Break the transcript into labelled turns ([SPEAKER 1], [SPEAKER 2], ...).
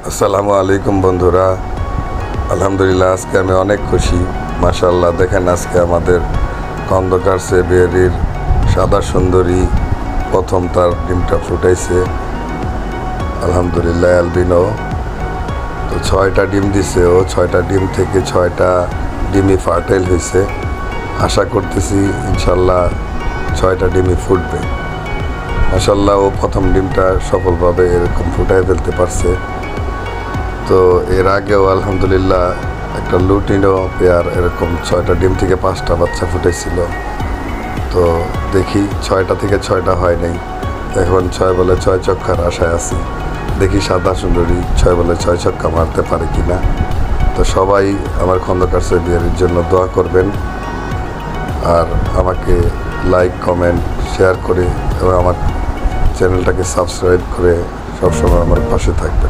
[SPEAKER 1] আসসালামু আলাইকুম বন্ধুরা, আলহামদুলিল্লাহ আজকে আমি অনেক খুশি। মাশাআল্লাহ, দেখেন আজকে আমাদের খন্দকার সেবিয়ারির সাদা সুন্দরী প্রথম তার ডিমটা ফুটাইছে। আলহামদুলিল্লাহ অ্যালবিনো তো 6টা ডিম দিছে। ও 6টা ডিম থেকে 6টা ডিমই ফার্টাইল হয়েছে। আশা করতেছি ইনশাল্লাহ 6টা ডিমই ফুটবে। মাশাআল্লাহ, ও প্রথম ডিমটা সফলভাবে এরকম ফুটাই ফেলতে পারছে। তো এর আগেও আলহামদুলিল্লাহ একটা লুটিনো পেয়ার এরকম 6টা ডিম থেকে 5টা বাচ্চা ফুটেছিল। তো দেখি 6টা থেকে 6টা হয় নাই, এখন 6 বলে 6 ছক্কার আশায় আছি। দেখি সাদা সুন্দরী 6 বলে 6 ছক্কা মারতে পারে কিনা। তো সবাই আমার খন্দকার সেবিয়ারির জন্য দোয়া করবেন, আর আমাকে লাইক কমেন্ট শেয়ার করে এবং আমার চ্যানেলটাকে সাবস্ক্রাইব করে সবসময় আমার পাশে থাকবেন।